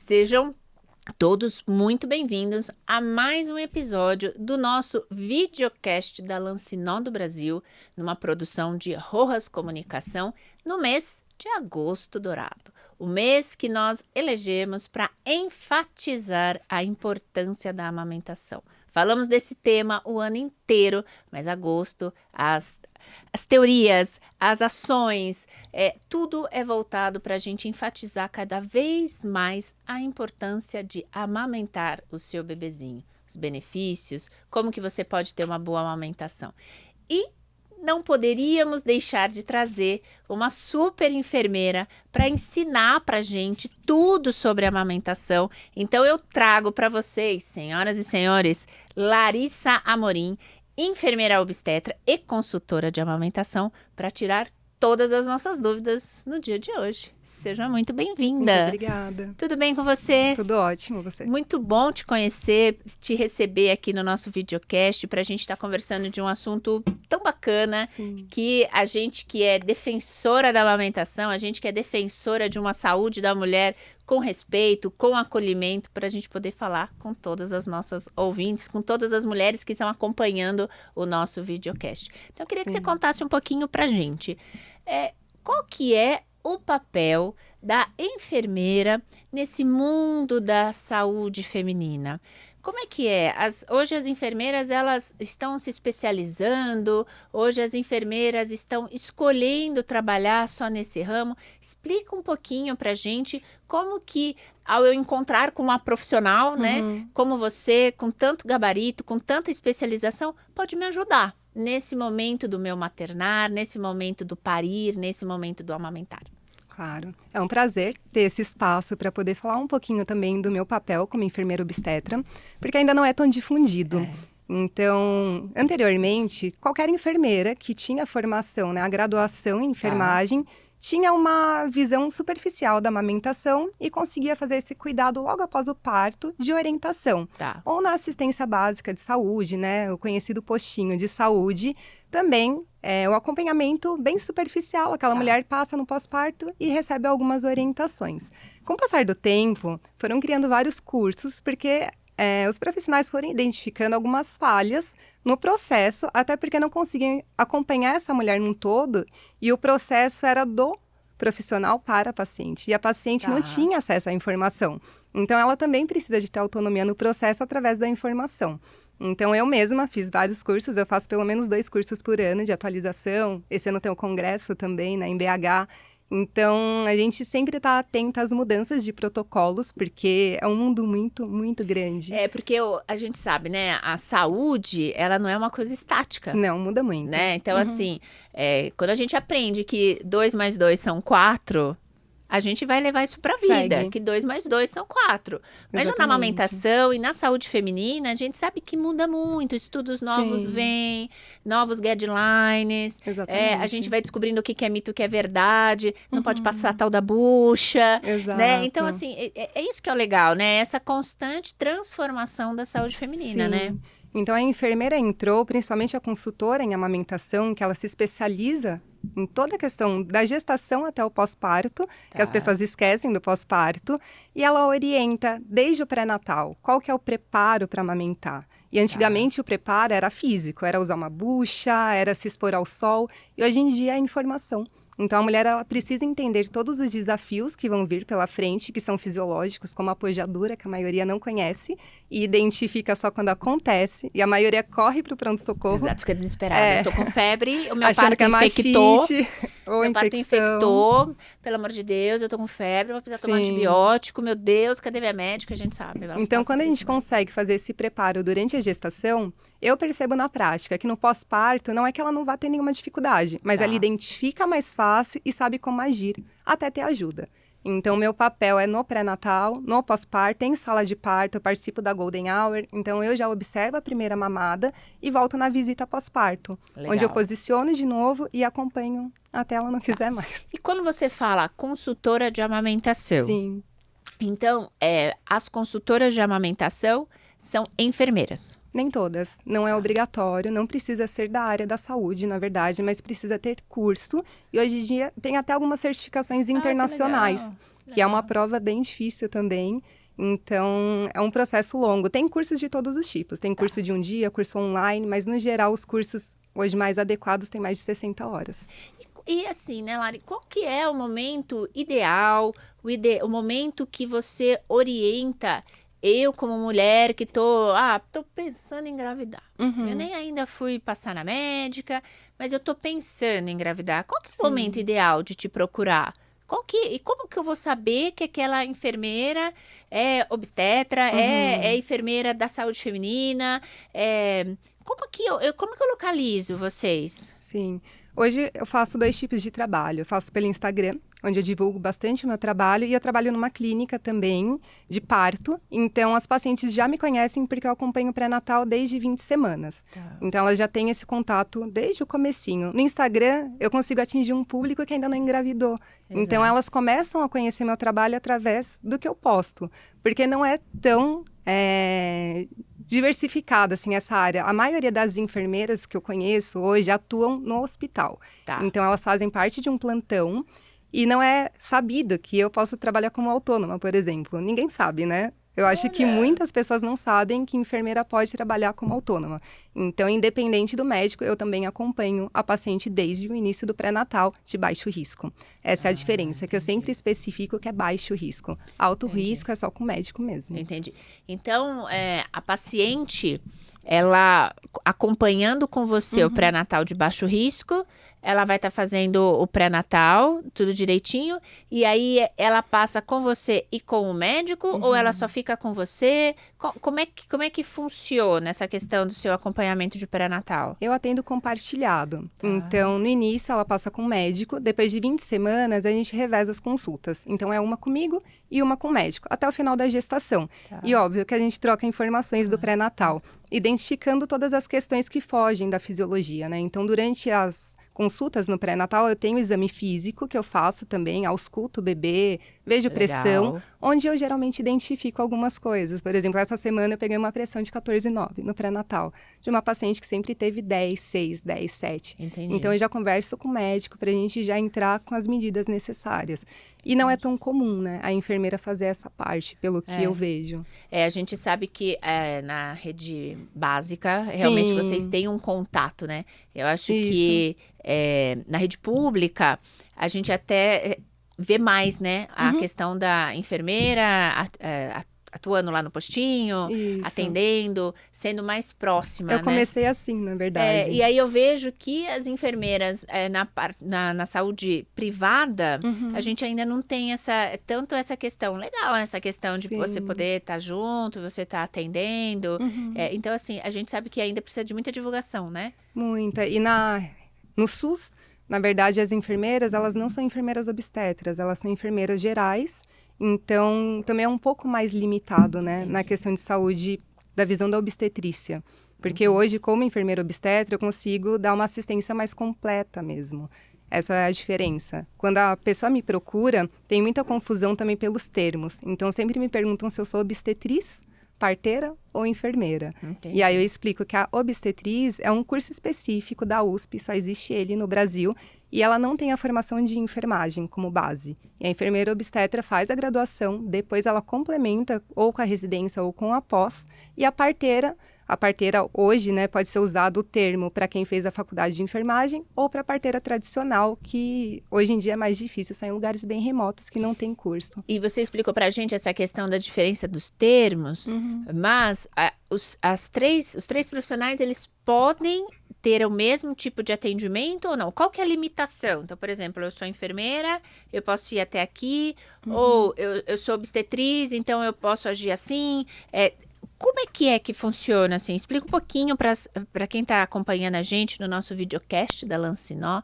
Sejam todos muito bem-vindos a mais um episódio do nosso videocast da Lancinó do Brasil, numa produção de Rojas Comunicação, no mês de agosto dourado. O mês que nós elegemos para enfatizar a importância da amamentação. Falamos desse tema o ano inteiro, mas agosto, as teorias, as ações, tudo é voltado para a gente enfatizar cada vez mais a importância de amamentar o seu bebezinho, os benefícios, como que você pode ter uma boa amamentação. E não poderíamos deixar de trazer uma super enfermeira para ensinar para a gente tudo sobre amamentação. Então eu trago para vocês, senhoras e senhores, Larissa Amorim, enfermeira obstetra e consultora de amamentação, para tirar todas as nossas dúvidas no dia de hoje. Seja muito bem-vinda. Muito obrigada. Tudo bem com você? Tudo ótimo, você? Muito bom te conhecer, te receber aqui no nosso videocast para a gente estar conversando de um assunto tão bacana. Sim. Que a gente que é defensora da amamentação, a gente que é defensora de uma saúde da mulher com respeito, com acolhimento, para a gente poder falar com todas as nossas ouvintes, com todas as mulheres que estão acompanhando o nosso videocast. Então, eu queria que você contasse um pouquinho para a gente. Qual que é o papel da enfermeira nesse mundo da saúde feminina? Como é que é? Hoje as enfermeiras elas estão se especializando, hoje as enfermeiras estão escolhendo trabalhar só nesse ramo. Explica um pouquinho pra gente como que, ao eu encontrar com uma profissional, né, como você, com tanto gabarito, com tanta especialização, pode me ajudar nesse momento do meu maternar, nesse momento do parir, nesse momento do amamentar. Claro. É um prazer ter esse espaço para poder falar um pouquinho também do meu papel como enfermeira obstetra, porque ainda não é tão difundido. Então, anteriormente, qualquer enfermeira que tinha formação, né, a graduação em enfermagem, tinha uma visão superficial da amamentação e conseguia fazer esse cuidado logo após o parto de orientação. Ou na assistência básica de saúde, né, o conhecido postinho de saúde, também o acompanhamento bem superficial. Aquela mulher passa no pós-parto e recebe algumas orientações. Com o passar do tempo, foram criando vários cursos, porque os profissionais foram identificando algumas falhas no processo, até porque não conseguiam acompanhar essa mulher num todo, e o processo era do profissional para a paciente, e a paciente não tinha acesso à informação. Então, ela também precisa de ter autonomia no processo através da informação. Então, eu mesma fiz vários cursos, eu faço pelo menos 2 cursos por ano de atualização. Esse ano tem o congresso também, né, em BH. Então, a gente sempre está atenta às mudanças de protocolos, porque é um mundo muito, muito grande. Porque a gente sabe, né, a saúde, ela não é uma coisa estática. Não, muda muito. Né? Então, assim, quando a gente aprende que 2 mais 2 são 4... a gente vai levar isso para a vida, que 2 mais 2 são 4. Mas já na amamentação e na saúde feminina, a gente sabe que muda muito. Estudos novos vêm, novos guidelines. A gente vai descobrindo o que é mito, o que é verdade. Não pode passar a tal da bucha. Né? Então, assim, é isso que é o legal, né? Essa constante transformação da saúde feminina, né? Então, a enfermeira entrou, principalmente a consultora em amamentação, que ela se especializa em toda a questão da gestação até o pós-parto, que as pessoas esquecem do pós-parto, e ela orienta desde o pré-natal, qual que é o preparo para amamentar. E antigamente o preparo era físico, era usar uma bucha, era se expor ao sol, e hoje em dia é informação. Então, a mulher ela precisa entender todos os desafios que vão vir pela frente, que são fisiológicos, como a pojadura, que a maioria não conhece, e identifica só quando acontece, e a maioria corre para o pronto-socorro. Exato, fica desesperada. Eu tô com febre, o meu achando parto infectou. Ou meu parto infectou, pelo amor de Deus, eu tô com febre, vou precisar tomar antibiótico, meu Deus, cadê minha médica? A gente sabe. Então, quando a gente consegue fazer esse preparo durante a gestação, eu percebo na prática que no pós-parto não é que ela não vá ter nenhuma dificuldade, mas ela identifica mais fácil e sabe como agir, até ter ajuda. Então, meu papel é no pré-natal, no pós-parto, em sala de parto, eu participo da Golden Hour, então eu já observo a primeira mamada e volto na visita pós-parto, onde eu posiciono de novo e acompanho até ela não quiser mais. E quando você fala consultora de amamentação? Sim. Então, as consultoras de amamentação são enfermeiras? Nem todas. Não é obrigatório, não precisa ser da área da saúde, na verdade, mas precisa ter curso. E hoje em dia tem até algumas certificações internacionais. que é uma prova bem difícil também. Então, é um processo longo. Tem cursos de todos os tipos. Tem curso de um dia, curso online, mas no geral os cursos hoje mais adequados têm mais de 60 horas. E assim, né, Lari, qual que é o momento ideal, o momento que você orienta eu como mulher que tô pensando em engravidar. Eu nem ainda fui passar na médica, mas eu tô pensando em engravidar. Qual que é o momento ideal de te procurar? E como que eu vou saber que aquela enfermeira é obstetra, é enfermeira da saúde feminina? Como que eu localizo vocês? Sim. Hoje eu faço 2 tipos de trabalho. Eu faço pelo Instagram, onde eu divulgo bastante o meu trabalho, e eu trabalho numa clínica também de parto. Então, as pacientes já me conhecem porque eu acompanho o pré-natal desde 20 semanas. Então, elas já têm esse contato desde o comecinho. No Instagram, eu consigo atingir um público que ainda não engravidou. Então, elas começam a conhecer meu trabalho através do que eu posto. Porque não é tão diversificada, assim, essa área. A maioria das enfermeiras que eu conheço hoje atuam no hospital. Então, elas fazem parte de um plantão e não é sabido que eu posso trabalhar como autônoma, por exemplo. Ninguém sabe, né? Eu acho que muitas pessoas não sabem que enfermeira pode trabalhar como autônoma. Então, independente do médico, eu também acompanho a paciente desde o início do pré-natal de baixo risco. Essa é a diferença, que eu sempre especifico que é baixo risco. Alto risco é só com o médico mesmo. Entendi. Então, a paciente, ela acompanhando com você o pré-natal de baixo risco, ela vai estar fazendo o pré-natal, tudo direitinho, e aí ela passa com você e com o médico, ou ela só fica com você? Como é que funciona essa questão do seu acompanhamento de pré-natal? Eu atendo compartilhado. Então, no início, ela passa com o médico. Depois de 20 semanas, a gente reveza as consultas. Então, é uma comigo e uma com o médico, até o final da gestação. E óbvio que a gente troca informações do pré-natal, identificando todas as questões que fogem da fisiologia, né? Então, durante as consultas no pré-natal, eu tenho exame físico que eu faço também, ausculto o bebê, vejo pressão, onde eu geralmente identifico algumas coisas. Por exemplo, essa semana eu peguei uma pressão de 14,9 no pré-natal, de uma paciente que sempre teve 10,6, 10,7. Entendi. Então, eu já converso com o médico para a gente já entrar com as medidas necessárias. E não é tão comum, né, a enfermeira fazer essa parte, pelo que eu vejo. A gente sabe que na rede básica, realmente vocês têm um contato, né? Eu acho que na rede pública, a gente até vê mais, né? A questão da enfermeira atuando lá no postinho, atendendo, sendo mais próxima, Eu comecei assim, na verdade. E aí eu vejo que as enfermeiras na saúde privada, a gente ainda não tem tanto essa questão. Legal, essa questão de você poder estar junto, você estar atendendo. Então, assim, a gente sabe que ainda precisa de muita divulgação, né? Muita. E no SUS, na verdade, as enfermeiras, elas não são enfermeiras obstetras, elas são enfermeiras gerais. Então, também é um pouco mais limitado, né, na questão de saúde, da visão da obstetrícia. Porque hoje, como enfermeira obstetra, eu consigo dar uma assistência mais completa mesmo. Essa é a diferença. Quando a pessoa me procura, tem muita confusão também pelos termos. Então, sempre me perguntam se eu sou obstetriz, parteira ou enfermeira. Entendi. E aí eu explico que a obstetriz é um curso específico da USP, só existe ele no Brasil, e ela não tem a formação de enfermagem como base. E a enfermeira obstetra faz a graduação, depois ela complementa ou com a residência ou com a pós, e a parteira hoje, né, pode ser usado o termo para quem fez a faculdade de enfermagem ou para a parteira tradicional, que hoje em dia é mais difícil, são em lugares bem remotos que não tem curso. E você explicou para a gente essa questão da diferença dos termos, mas os três profissionais, eles podem ter o mesmo tipo de atendimento ou não? Qual que é a limitação? Então, por exemplo, eu sou enfermeira, eu posso ir até aqui, ou eu sou obstetriz, então eu posso agir assim. Como é que funciona, assim? Explica um pouquinho para quem está acompanhando a gente no nosso videocast da Lancinó,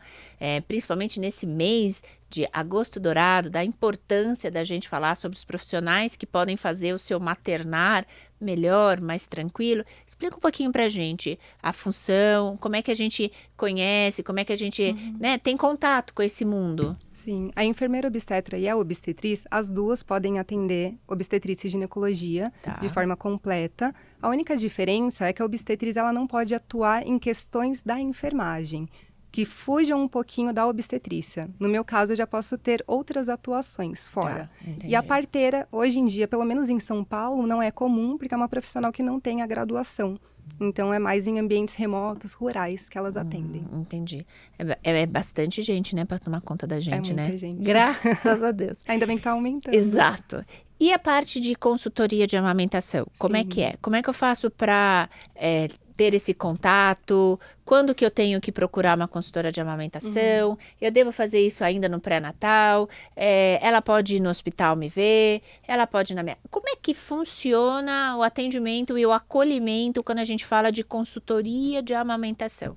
principalmente nesse mês de agosto dourado, da importância da gente falar sobre os profissionais que podem fazer o seu maternar melhor, mais tranquilo. Explica um pouquinho pra gente a função, como é que a gente conhece, como é que a gente tem contato com esse mundo. Sim, a enfermeira obstetra e a obstetriz, as duas podem atender obstetrícia e ginecologia de forma completa. A única diferença é que a obstetriz ela não pode atuar em questões da enfermagem. que fujam um pouquinho da obstetrícia. No meu caso, eu já posso ter outras atuações fora. E a parteira, hoje em dia, pelo menos em São Paulo, não é comum, porque é uma profissional que não tem a graduação. Então, é mais em ambientes remotos, rurais, que elas atendem. Entendi. É bastante gente, né, para tomar conta da gente, muita né? gente. Graças a Deus. Ainda bem que tá aumentando. Exato. E a parte de consultoria de amamentação? Como é que é? Como é que eu faço para ter esse contato? Quando que eu tenho que procurar uma consultora de amamentação? Eu devo fazer isso ainda no pré-natal? Ela pode ir no hospital me ver? Ela pode ir na minha... Como é que funciona o atendimento e o acolhimento quando a gente fala de consultoria de amamentação?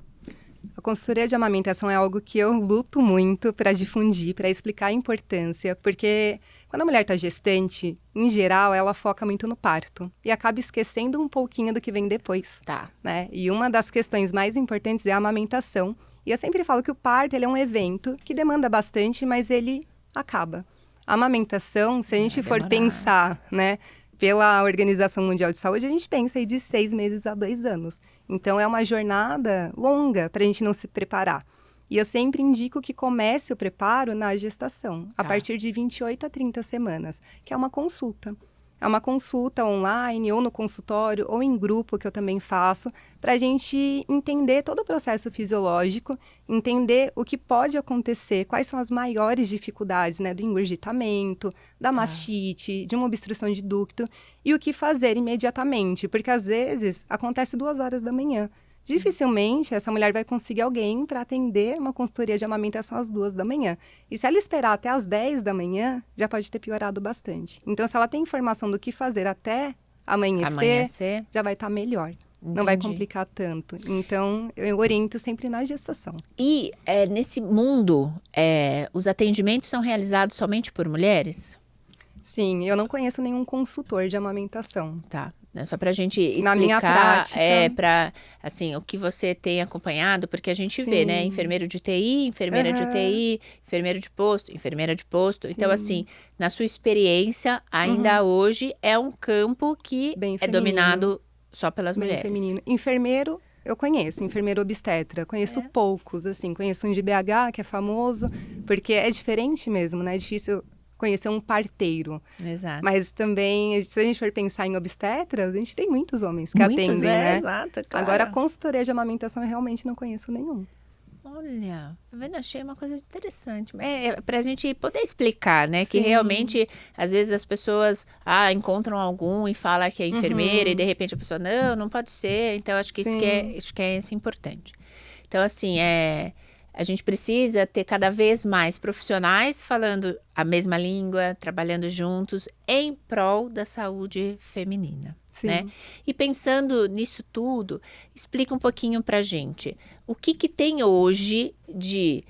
A consultoria de amamentação é algo que eu luto muito para difundir, para explicar a importância, porque quando a mulher está gestante, em geral, ela foca muito no parto e acaba esquecendo um pouquinho do que vem depois. Tá. Né? E uma das questões mais importantes é a amamentação. E eu sempre falo que o parto ele é um evento que demanda bastante, mas ele acaba. A amamentação, se a gente for pensar, né, pela Organização Mundial de Saúde, a gente pensa aí de 6 meses a 2 anos. Então, é uma jornada longa para a gente não se preparar. E eu sempre indico que comece o preparo na gestação, a partir de 28 a 30 semanas, que é uma consulta. É uma consulta online, ou no consultório, ou em grupo, que eu também faço, para a gente entender todo o processo fisiológico, entender o que pode acontecer, quais são as maiores dificuldades, né, do engurgitamento, da mastite, de uma obstrução de ducto, e o que fazer imediatamente, porque às vezes acontece 2 horas da manhã. Dificilmente essa mulher vai conseguir alguém para atender uma consultoria de amamentação às 2 da manhã. E se ela esperar até às 10 da manhã, já pode ter piorado bastante. Então, se ela tem informação do que fazer até amanhecer, já vai estar melhor. Entendi. Não vai complicar tanto. Então, eu oriento sempre na gestação. E nesse mundo, os atendimentos são realizados somente por mulheres? Sim, eu não conheço nenhum consultor de amamentação. Tá. Só para a gente explicar, na minha prática, para assim, o que você tem acompanhado, porque a gente vê, né, enfermeiro de UTI, enfermeira de UTI, enfermeiro de posto, enfermeira de posto. Sim. Então, assim, na sua experiência, ainda hoje é um campo que é dominado só pelas mulheres. Feminino. Enfermeiro, eu conheço, enfermeiro obstetra, conheço poucos, assim, conheço um de BH, que é famoso, porque é diferente mesmo, né, é difícil conhecer um parteiro. Exato. Mas também, se a gente for pensar em obstetras, a gente tem muitos homens que atendem, né? Exato, claro. Agora, a consultoria de amamentação eu realmente não conheço nenhum. Olha, tá vendo? Achei uma coisa interessante. Pra gente poder explicar, né? Que realmente, às vezes as pessoas encontram algum e falam que é enfermeira e de repente a pessoa, não pode ser. Então, acho que isso que é importante. Então, assim, a gente precisa ter cada vez mais profissionais falando a mesma língua, trabalhando juntos em prol da saúde feminina. Sim. Né? E pensando nisso tudo, explica um pouquinho pra gente. O que tem hoje de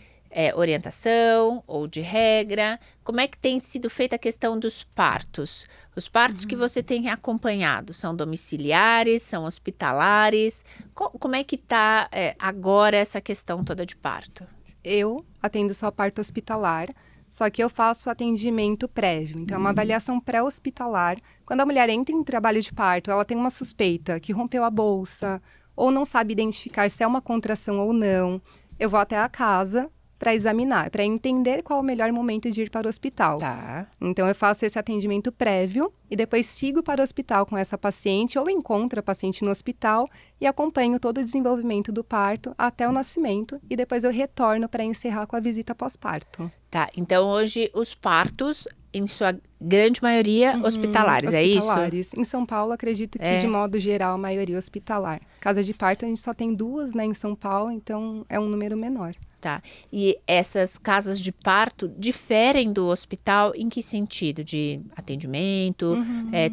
orientação ou de regra? Como é que tem sido feita a questão dos partos? Os partos que você tem acompanhado são domiciliares, são hospitalares? Como é que está agora essa questão toda de parto? Eu atendo só parto hospitalar, só que eu faço atendimento prévio. Então, é uma avaliação pré-hospitalar. Quando a mulher entra em trabalho de parto, ela tem uma suspeita que rompeu a bolsa ou não sabe identificar se é uma contração ou não. Eu vou até a casa para examinar, para entender qual é o melhor momento de ir para o hospital. Tá. Então, eu faço esse atendimento prévio e depois sigo para o hospital com essa paciente ou encontro a paciente no hospital e acompanho todo o desenvolvimento do parto até o nascimento e depois eu retorno para encerrar com a visita pós-parto. Tá, então hoje os partos, em sua grande maioria, hospitalares, é isso? Hospitalares. Em São Paulo, acredito que de modo geral a maioria hospitalar. Casa de parto a gente só tem 2, né, em São Paulo, então é um número menor. Tá. E essas casas de parto diferem do hospital em que sentido? De atendimento?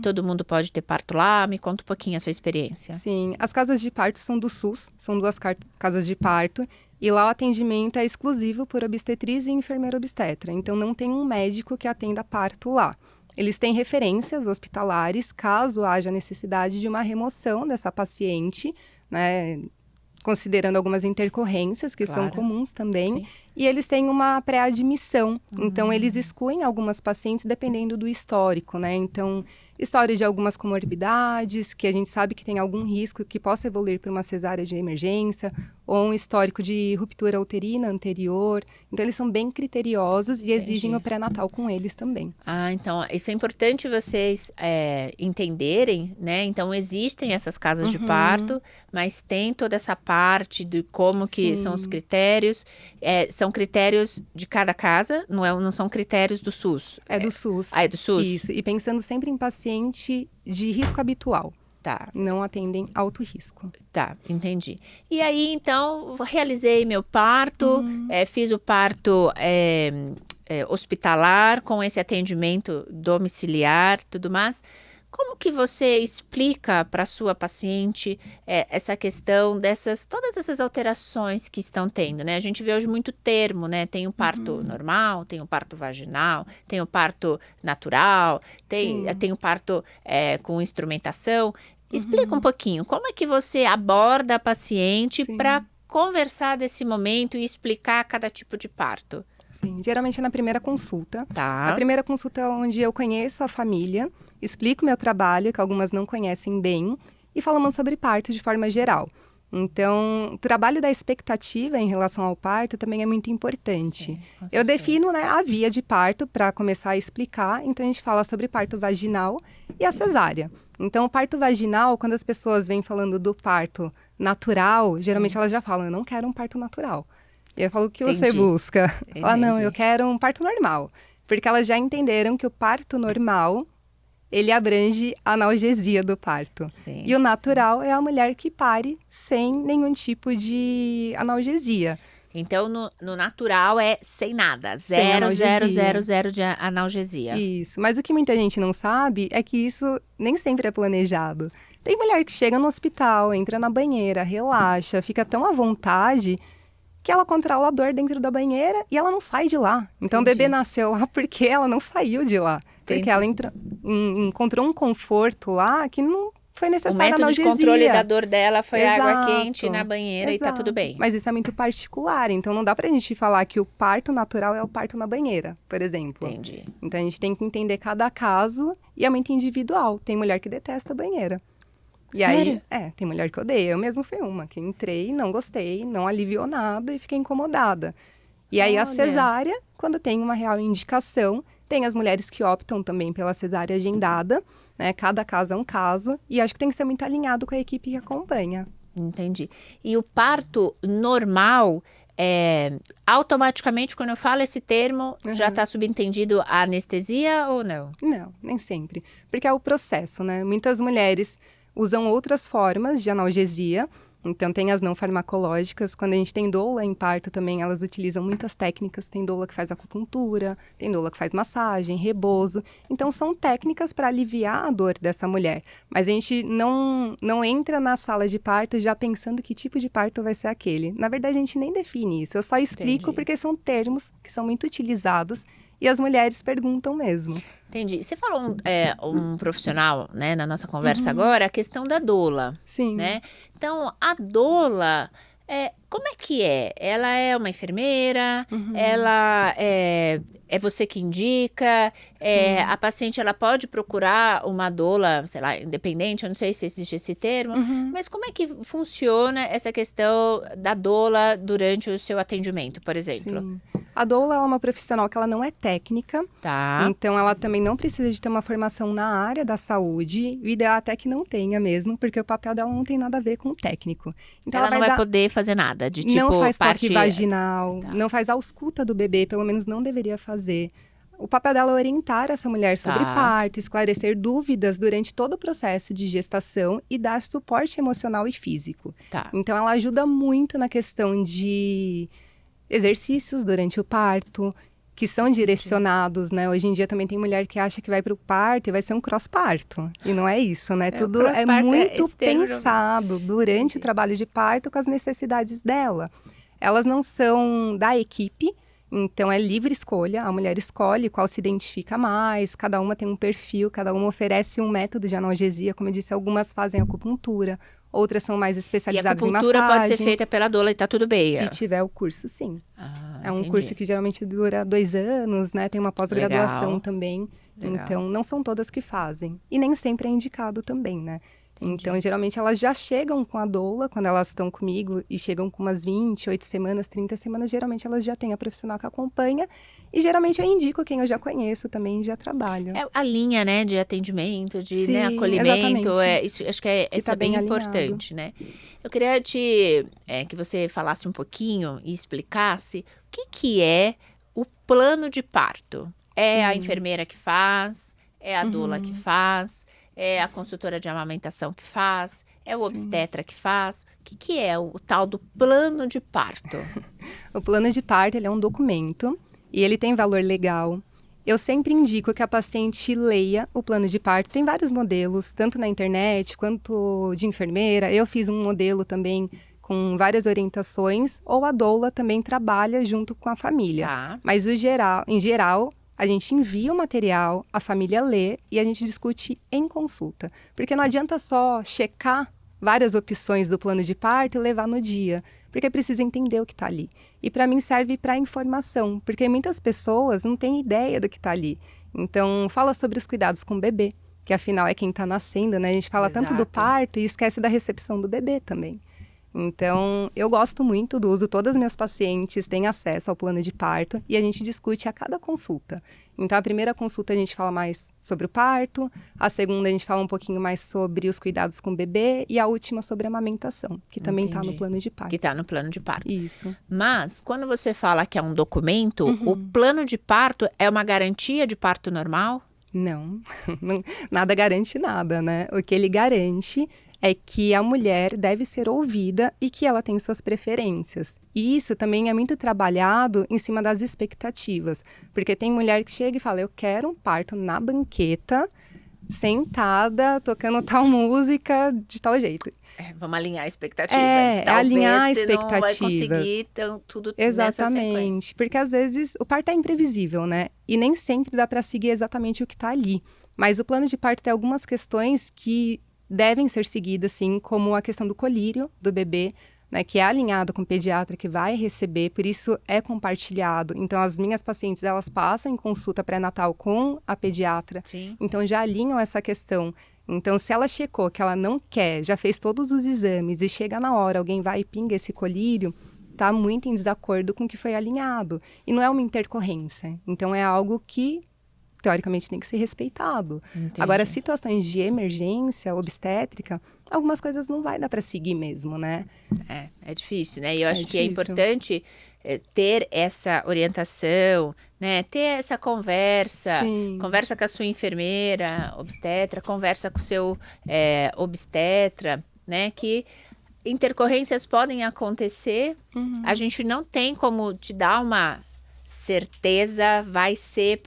Todo mundo pode ter parto lá? Me conta um pouquinho a sua experiência. Sim, as casas de parto são do SUS, são 2 casas de parto. E lá o atendimento é exclusivo por obstetriz e enfermeira obstetra. Então, não tem um médico que atenda parto lá. Eles têm referências hospitalares, caso haja necessidade de uma remoção dessa paciente, né? Considerando algumas intercorrências que são comuns também. Sim. e eles têm uma pré-admissão. Então, eles excluem algumas pacientes dependendo do histórico, né? Então, história de algumas comorbidades, que a gente sabe que tem algum risco que possa evoluir para uma cesárea de emergência, ou um histórico de ruptura uterina anterior. Então, eles são bem criteriosos e exigem o pré-natal com eles também. Ah, então, isso é importante vocês entenderem, né? Então, existem essas casas de parto, mas tem toda essa parte de como que são os critérios. São critérios de cada casa, não são critérios do SUS? É do SUS. Ah, é do SUS? Isso, e pensando sempre em paciente de risco habitual. Tá. Não atendem alto risco. Tá, entendi. E aí, então, realizei meu parto, fiz o parto hospitalar com esse atendimento domiciliar, tudo mais. Como que você explica para sua paciente essa questão todas essas alterações que estão tendo, né? A gente vê hoje muito termo, né? Tem o parto normal, tem o parto vaginal, tem o parto natural, tem o parto com instrumentação. Explica um pouquinho, como é que você aborda a paciente para conversar desse momento e explicar cada tipo de parto? Sim, geralmente é na primeira consulta. Tá. A primeira consulta é onde eu conheço a família, explico meu trabalho, que algumas não conhecem bem, e falamos sobre parto de forma geral. Então, o trabalho da expectativa em relação ao parto também é muito importante. Sim, eu defino, né, a via de parto para começar a explicar, então a gente fala sobre parto vaginal e a cesárea. Então, o parto vaginal, quando as pessoas vêm falando do parto natural, geralmente elas já falam, eu não quero um parto natural. E eu falo, o que você busca? Ela, não, eu quero um parto normal. Porque elas já entenderam que o parto normal, ele abrange a analgesia do parto. Sim, e o natural é a mulher que pare sem nenhum tipo de analgesia. Então, no natural é sem nada, Sem analgesia. 0,000 de analgesia. Isso, mas o que muita gente não sabe é que isso nem sempre é planejado. Tem mulher que chega no hospital, entra na banheira, relaxa, fica tão à vontade que ela controla a dor dentro da banheira e ela não sai de lá. Então, o bebê nasceu lá porque ela não saiu de lá. Porque ela encontrou um conforto lá que não foi necessário analgesia. O método de controle da dor dela foi água quente na banheira e tá tudo bem. Mas isso é muito particular, então não dá pra gente falar que o parto natural é o parto na banheira, por exemplo. Entendi. Então, a gente tem que entender cada caso e é muito individual. Tem mulher que detesta a banheira. E Sério? aí, tem mulher que odeia. Eu mesmo fui uma que entrei, não gostei, não aliviou nada e fiquei incomodada. E aí, a cesárea, quando tem uma real indicação, tem as mulheres que optam também pela cesárea agendada, né? Cada caso é um caso, e acho que tem que ser muito alinhado com a equipe que acompanha. Entendi. E o parto normal, automaticamente, quando eu falo esse termo, já está subentendido a anestesia ou não? Não, nem sempre. Porque é o processo, né? Muitas mulheres usam outras formas de analgesia. Então, tem as não farmacológicas. Quando a gente tem doula em parto também, elas utilizam muitas técnicas. Tem doula que faz acupuntura, tem doula que faz massagem, rebozo. Então, são técnicas para aliviar a dor dessa mulher. Mas a gente não entra na sala de parto já pensando que tipo de parto vai ser aquele. Na verdade, a gente nem define isso. Eu só explico porque são termos que são muito utilizados e as mulheres perguntam mesmo. Entendi. Você falou um profissional, né, na nossa conversa agora, a questão da doula. Sim. Né? Então, a doula, como é que é? Ela é uma enfermeira? Ela é você que indica? A paciente, ela pode procurar uma doula, sei lá, independente, eu não sei se existe esse termo, mas como é que funciona essa questão da doula durante o seu atendimento, por exemplo? Sim. A doula é uma profissional que ela não é técnica, então ela também não precisa de ter uma formação na área da saúde, o ideal até que não tenha mesmo, porque o papel dela não tem nada a ver com o técnico. Então ela não vai poder fazer nada, de tipo não faz parte toque vaginal, não faz a ausculta do bebê, pelo menos não deveria fazer. O papel dela é orientar essa mulher sobre parto, esclarecer dúvidas durante todo o processo de gestação e dar suporte emocional e físico. Então, ela ajuda muito na questão de exercícios durante o parto, que são direcionados, né? Hoje em dia também tem mulher que acha que vai para o parto e vai ser um cross-parto. E não é isso, né? Tudo é muito pensado durante o trabalho de parto com as necessidades dela. Elas não são da equipe, então é livre escolha. A mulher escolhe qual se identifica mais, cada uma tem um perfil, cada uma oferece um método de analgesia. Como eu disse, algumas fazem acupuntura, outras são mais E a especializadas em acupuntura pode ser massagem. feita pela doula e tá tudo bem. Se tiver o curso, sim. É um Entendi. curso que geralmente dura 2 anos, né? Tem uma pós-graduação Legal. também. Legal. Então, não são todas que fazem. E nem sempre é indicado também, né? Entendi. Então, geralmente, elas já chegam com a doula, quando elas estão comigo, e chegam com umas 28 semanas, 30 semanas, geralmente elas já têm a profissional que acompanha. E, geralmente, eu indico quem eu já conheço também e já trabalho. É a linha, né, de atendimento, de Sim, acolhimento. exatamente. Isso, acho que isso tá é bem bem alinhado. importante, né? Eu queria que você falasse um pouquinho e explicasse o que é o plano de parto. É a Sim. enfermeira que faz? É a doula que faz? É a consultora de amamentação que faz? É o obstetra que faz? O que é o tal do plano de parto? O plano de parto, ele é um documento e ele tem valor legal. Eu sempre indico que a paciente leia o plano de parto. Tem vários modelos, tanto na internet quanto de enfermeira. Eu fiz um modelo também com várias orientações, ou a doula também trabalha junto com a família. Tá. Mas em geral, a gente envia o material, a família lê e a gente discute em consulta. Porque não adianta só checar várias opções do plano de parto e levar no dia, porque precisa entender o que está ali. E para mim serve para informação, porque muitas pessoas não têm ideia do que está ali. Então, fala sobre os cuidados com o bebê, que afinal é quem está nascendo, né? A gente fala tanto do Exato. parto e esquece da recepção do bebê também. Então, eu gosto muito do uso, todas as minhas pacientes têm acesso ao plano de parto e a gente discute a cada consulta. Então, a primeira consulta a gente fala mais sobre o parto, a segunda a gente fala um pouquinho mais sobre os cuidados com o bebê e a última sobre a amamentação, que também está no Entendi. plano de parto. Que está no plano de parto. Isso. Mas, quando você fala que é um documento, o plano de parto é uma garantia de parto normal? Não, nada garante nada, né? O que ele garante é que a mulher deve ser ouvida e que ela tem suas preferências. E isso também é muito trabalhado em cima das expectativas, porque tem mulher que chega e fala, eu quero um parto na banqueta, sentada, tocando tal música, de tal jeito. Vamos alinhar a expectativa. É alinhar Talvez você não vai expectativas. conseguir tudo nessa sequência. Exatamente, porque às vezes o parto é imprevisível, né? E nem sempre dá para seguir exatamente o que está ali. Mas o plano de parto tem algumas questões que devem ser seguidas, sim, como a questão do colírio do bebê, né, que é alinhado com o pediatra que vai receber, por isso é compartilhado. Então, as minhas pacientes, elas passam em consulta pré-natal com a pediatra. Sim. Então, já alinham essa questão. Então, se ela checou que ela não quer, já fez todos os exames e chega na hora, alguém vai e pinga esse colírio, está muito em desacordo com o que foi alinhado. E não é uma intercorrência. Então, é algo que teoricamente tem que ser respeitado. Entendi. Agora, situações de emergência obstétrica, algumas coisas não vai dar para seguir mesmo, né? É difícil, né? E eu acho que é difícil. importante ter essa orientação, né? Ter essa conversa. Sim. Conversa com a sua enfermeira obstetra, conversa com o seu obstetra, né? Que intercorrências podem acontecer. A gente não tem como te dar uma certeza, vai ser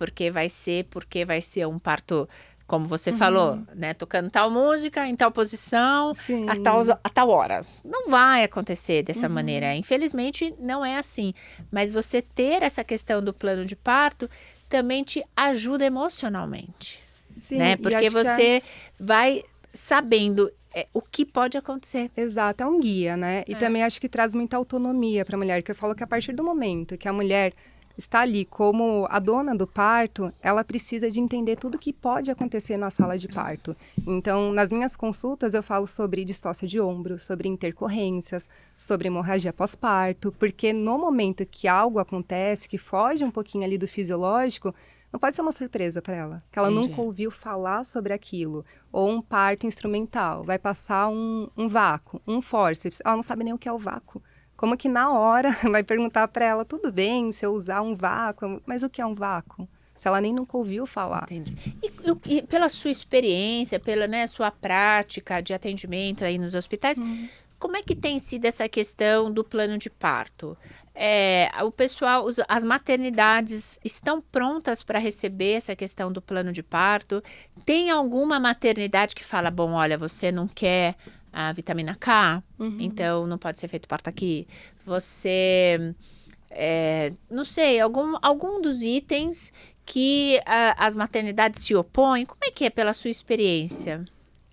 um parto, como você falou, né? Tocando tal música, em tal posição, Sim. a tal hora. Não vai acontecer dessa maneira. Infelizmente, não é assim. Mas você ter essa questão do plano de parto também te ajuda emocionalmente. Sim, né? e Porque acho que você vai sabendo o que pode acontecer. Exato, é um guia, né? E também acho que traz muita autonomia para a mulher, que eu falo que a partir do momento que a mulher está ali como a dona do parto, ela precisa de entender tudo que pode acontecer na sala de parto. Então, nas minhas consultas, eu falo sobre distócia de ombro, sobre intercorrências, sobre hemorragia pós-parto, porque no momento que algo acontece, que foge um pouquinho ali do fisiológico, não pode ser uma surpresa para ela, que ela Entendi. nunca ouviu falar sobre aquilo. Ou um parto instrumental, vai passar um vácuo, um fórceps, ela não sabe nem o que é o vácuo. Como que na hora vai perguntar para ela, tudo bem se eu usar um vácuo, mas o que é um vácuo? Se ela nem nunca ouviu falar. Entendi. E pela sua experiência, pela sua prática de atendimento aí nos hospitais, como é que tem sido essa questão do plano de parto? O pessoal, as maternidades estão prontas para receber essa questão do plano de parto? Tem alguma maternidade que fala, bom, olha, você não quer a vitamina K, então não pode ser feito parto aqui. Você, não sei, algum dos itens que as maternidades se opõem? Como é que é pela sua experiência?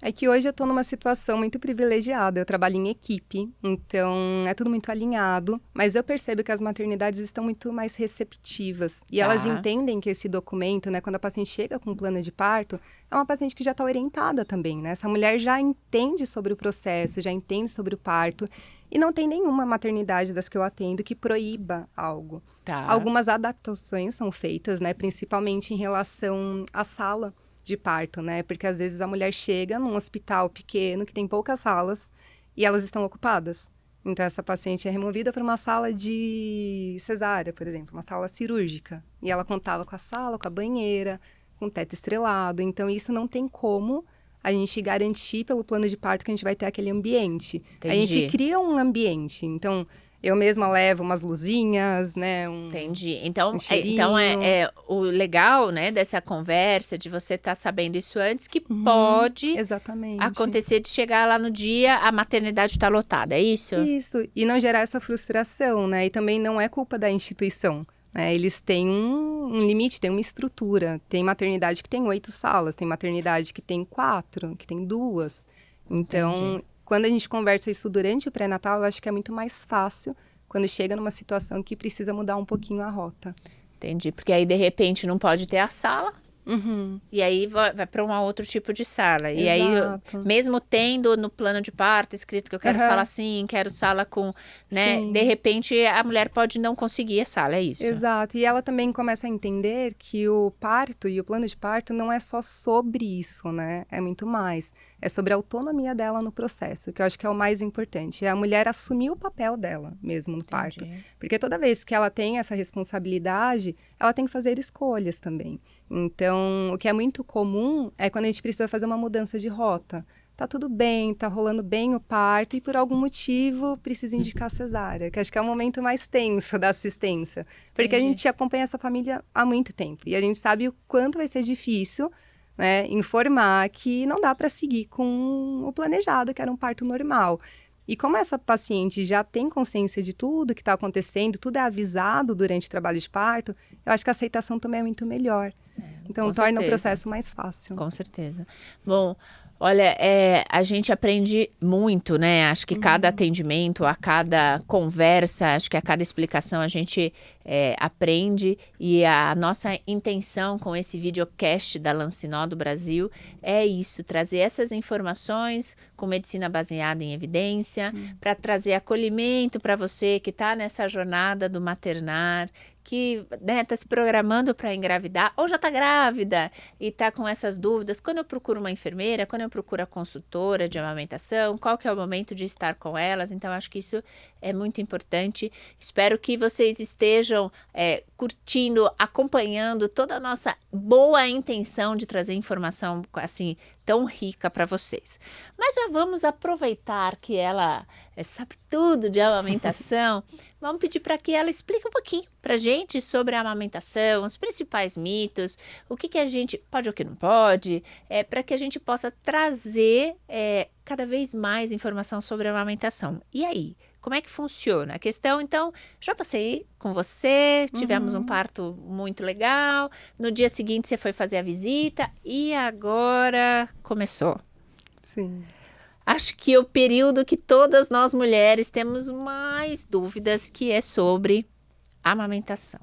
É que hoje eu estou numa situação muito privilegiada. Eu trabalho em equipe, então é tudo muito alinhado. Mas eu percebo que as maternidades estão muito mais receptivas. E elas Tá. entendem que esse documento, né, quando a paciente chega com um plano de parto, é uma paciente que já está orientada também, né? Essa mulher já entende sobre o processo, já entende sobre o parto. E não tem nenhuma maternidade das que eu atendo que proíba algo. Tá. Algumas adaptações são feitas, né, principalmente em relação à sala de parto, né? Porque às vezes a mulher chega num hospital pequeno que tem poucas salas e elas estão ocupadas. Então essa paciente é removida para uma sala de cesárea, por exemplo, uma sala cirúrgica. E ela contava com a sala, com a banheira, com o teto estrelado. Então isso não tem como a gente garantir pelo plano de parto que a gente vai ter aquele ambiente. A Entendi. gente cria um ambiente. Então eu mesma levo umas luzinhas, né? Entendi. Então, um cheirinho. então é o legal, né, dessa conversa, de você estar sabendo isso antes, que pode Exatamente. acontecer de chegar lá no dia, a maternidade está lotada, é isso? Isso, e não gerar essa frustração, né? E também não é culpa da instituição, né? Eles têm um limite, têm uma estrutura. Tem maternidade que tem 8 salas, tem maternidade que tem 4, que tem 2. Então, Entendi. quando a gente conversa isso durante o pré-natal, eu acho que é muito mais fácil quando chega numa situação que precisa mudar um pouquinho a rota. Entendi, porque aí de repente não pode ter a sala, Uhum. e aí vai para um outro tipo de sala. E aí, Exato. mesmo tendo no plano de parto escrito que eu quero Aham. sala assim, quero sala com, né? Sim. De repente a mulher pode não conseguir a sala, é isso? Exato, e ela também começa a entender que o parto e o plano de parto não é só sobre isso, né? É muito mais. É sobre a autonomia dela no processo, que eu acho que é o mais importante. É a mulher assumir o papel dela mesmo no parto. Entendi. Porque toda vez que ela tem essa responsabilidade, ela tem que fazer escolhas também. Então, o que é muito comum é quando a gente precisa fazer uma mudança de rota. Tá tudo bem, tá rolando bem o parto e por algum motivo precisa indicar cesárea, que acho que é o momento mais tenso da assistência. Porque a Entendi. gente acompanha essa família há muito tempo e a gente sabe o quanto vai ser difícil, né, informar que não dá para seguir com o planejado, que era um parto normal. E como essa paciente já tem consciência de tudo que está acontecendo, tudo é avisado durante o trabalho de parto, eu acho que a aceitação também é muito melhor. Então, com torna o certeza. processo mais fácil. Com certeza. Bom, olha, a gente aprende muito, né? Acho que cada atendimento, a cada conversa, acho que a cada explicação a gente aprende. E a nossa intenção com esse videocast da Lancinó do Brasil é isso, trazer essas informações com medicina baseada em evidência, para trazer acolhimento para você que está nessa jornada do maternar, que está se programando para engravidar ou já está grávida e está com essas dúvidas. Quando eu procuro uma enfermeira, quando eu procuro a consultora de amamentação, qual que é o momento de estar com elas? Então, acho que isso é muito importante. Espero que vocês estejam curtindo, acompanhando toda a nossa boa intenção de trazer informação assim tão rica para vocês. Mas já vamos aproveitar que ela sabe tudo de amamentação. Vamos pedir para que ela explique um pouquinho para a gente sobre a amamentação, os principais mitos, o que a gente pode ou o que não pode, para que a gente possa trazer cada vez mais informação sobre a amamentação. E aí, como é que funciona? A questão, então, já passei com você, tivemos um parto muito legal, no dia seguinte você foi fazer a visita e agora começou. Sim. Acho que o período que todas nós mulheres temos mais dúvidas, que é sobre a amamentação.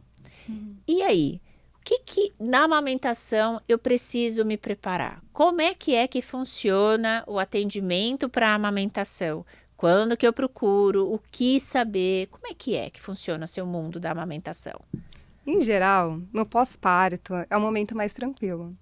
E aí, o que na amamentação eu preciso me preparar? Como é que funciona o atendimento para a amamentação? Quando que eu procuro? O que saber? Como é que funciona o seu mundo da amamentação? Em geral, no pós-parto é o momento mais tranquilo.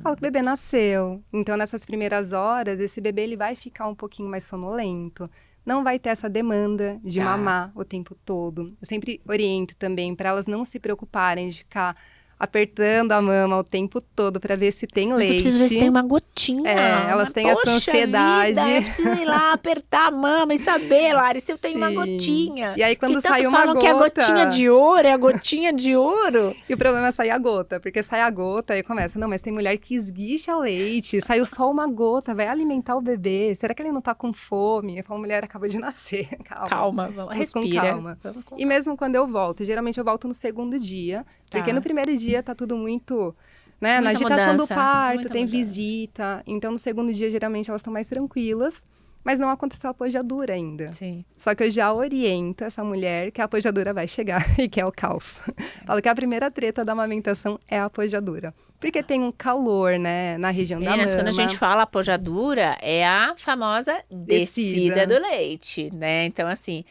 Fala que o bebê nasceu, então nessas primeiras horas esse bebê ele vai ficar um pouquinho mais sonolento, não vai ter essa demanda de mamar o tempo todo. Eu sempre oriento também para elas não se preocuparem de ficar apertando a mama o tempo todo para ver se tem Mas leite. eu preciso ver se tem uma gotinha. Elas têm essa ansiedade. Vida, eu preciso ir lá apertar a mama e saber, Lari, se eu tenho uma Sim. gotinha. E aí quando que sai tanto uma falam gota... que a gotinha de ouro é a gotinha de ouro. E o problema é sair a gota, porque sai a gota e começa, não, mas tem mulher que esguicha leite, saiu só uma gota, vai alimentar o bebê, será que ele não tá com fome? Eu falo, mulher, acabou de nascer, calma. Vamos, Com respira. calma. Vamos com E mesmo quando eu volto, geralmente eu volto no segundo dia, porque Tá. no primeiro dia tá tudo muito né? Na Muita agitação mudança, do parto, muita tem mudança. visita. Então, no segundo dia, geralmente, elas estão mais tranquilas. Mas não aconteceu a pojadura ainda. Sim. Só que eu já oriento essa mulher que a pojadura vai chegar e que é o caos. Falo que a primeira treta da amamentação é a pojadura. Porque tem um calor, né, na região da Meninas, mama. quando a gente fala pojadura, é a famosa descida do leite, né? Então, assim,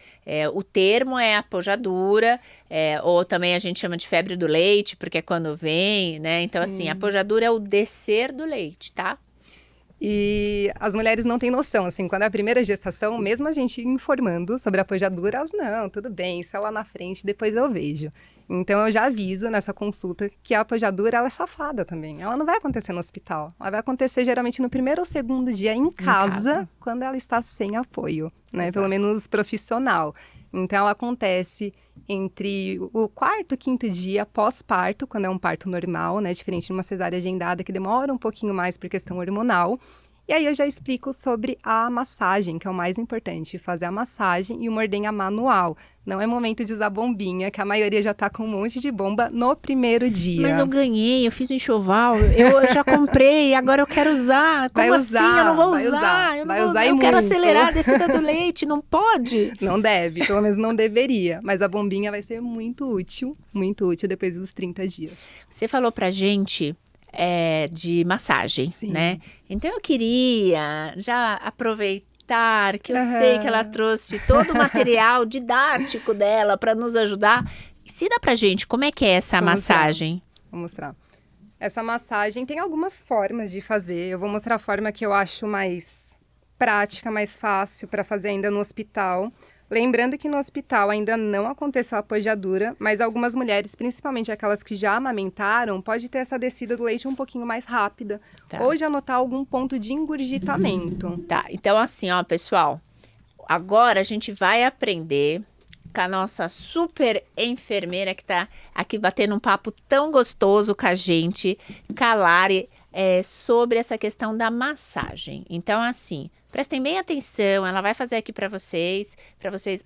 o termo é a pojadura, ou também a gente chama de febre do leite, porque é quando vem, né? Então, assim, a pojadura é o descer do leite, tá? E as mulheres não têm noção, assim, quando é a primeira gestação, mesmo a gente informando sobre a pojadura, elas, não, tudo bem, isso é lá na frente, depois eu vejo. Então, eu já aviso nessa consulta que a pojadura, ela é safada também. Ela não vai acontecer no hospital. Ela vai acontecer, geralmente, no primeiro ou segundo dia em casa. Quando ela está sem apoio, né? Exato. Pelo menos profissional. Então, ela acontece entre o quarto e quinto dia pós-parto, quando é um parto normal, né? Diferente de uma cesárea agendada, que demora um pouquinho mais por questão hormonal. E aí eu já explico sobre a massagem, que é o mais importante, fazer a massagem e uma ordenha manual. Não é momento de usar bombinha, que a maioria já tá com um monte de bomba no primeiro dia. Mas eu ganhei, eu fiz um enxoval, eu já comprei, agora eu quero usar. Como Vai assim? usar, Eu não vou vai usar, usar, eu não vai vou usar usar, e eu quero muito. acelerar a descida do leite, não pode? Não deve, pelo menos não deveria. Mas a bombinha vai ser muito útil depois dos 30 dias. Você falou pra gente de massagem, Sim. né? Então eu queria já aproveitar que eu sei que ela trouxe todo o material didático dela para nos ajudar. Ensina pra gente como é que é essa massagem. Vou mostrar. Essa massagem tem algumas formas de fazer. Eu vou mostrar a forma que eu acho mais prática, mais fácil para fazer ainda no hospital. Lembrando que no hospital ainda não aconteceu a pojadura, mas algumas mulheres, principalmente aquelas que já amamentaram, pode ter essa descida do leite um pouquinho mais rápida. Tá. Ou já notar algum ponto de engurgitamento. Tá, então assim, ó, pessoal, agora a gente vai aprender com a nossa super enfermeira que tá aqui batendo um papo tão gostoso com a gente, Kalari, sobre essa questão da massagem. Então, assim, prestem bem atenção, ela vai fazer aqui para vocês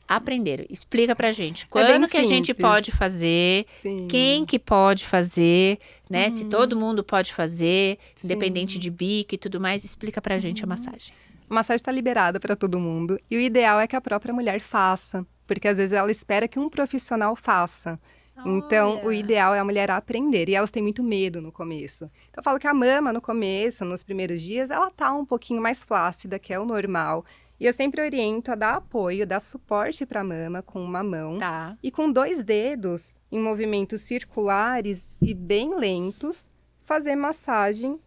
aprenderem. Explica pra gente quando que a gente simples. pode fazer, Sim. quem que pode fazer, né? Se todo mundo pode fazer, independente de bico e tudo mais, explica pra gente a massagem. A massagem está liberada para todo mundo. E o ideal é que a própria mulher faça. Porque às vezes ela espera que um profissional faça. Então, o ideal é a mulher aprender. E elas têm muito medo no começo. Então, eu falo que a mama, no começo, nos primeiros dias, ela tá um pouquinho mais flácida, que é o normal. E eu sempre oriento a dar apoio, dar suporte para a mama com uma mão. Tá. E com 2 dedos, em movimentos circulares e bem lentos, fazer massagem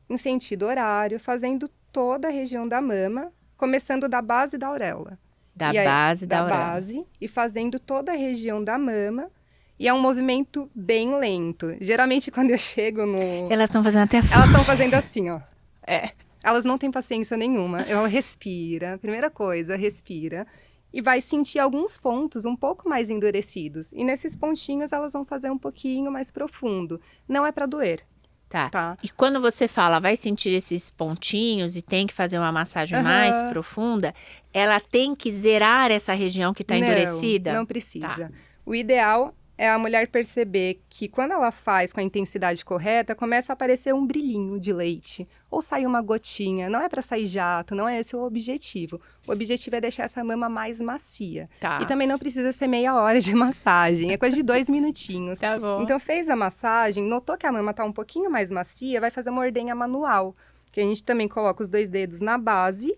em sentido horário, fazendo toda a região da mama, começando da base da auréola. Da E aí, base da auréola. base e fazendo toda a região da mama. E é um movimento bem lento. Geralmente, quando eu chego no... Elas estão fazendo até Elas estão fazendo assim, ó. É. Elas não têm paciência nenhuma. Ela respira. Primeira coisa, respira. E vai sentir alguns pontos um pouco mais endurecidos. E nesses pontinhos, elas vão fazer um pouquinho mais profundo. Não é para doer. Tá. E quando você fala, vai sentir esses pontinhos e tem que fazer uma massagem mais profunda, ela tem que zerar essa região que está endurecida? Não precisa. Tá. O ideal é a mulher perceber que quando ela faz com a intensidade correta, começa a aparecer um brilhinho de leite. Ou sai uma gotinha. Não é para sair jato, não é esse o objetivo. O objetivo é deixar essa mama mais macia. Tá. E também não precisa ser meia hora de massagem. É coisa de 2 minutinhos. Tá bom. Então, fez a massagem, notou que a mama tá um pouquinho mais macia, vai fazer uma ordenha manual. Que a gente também coloca os 2 dedos na base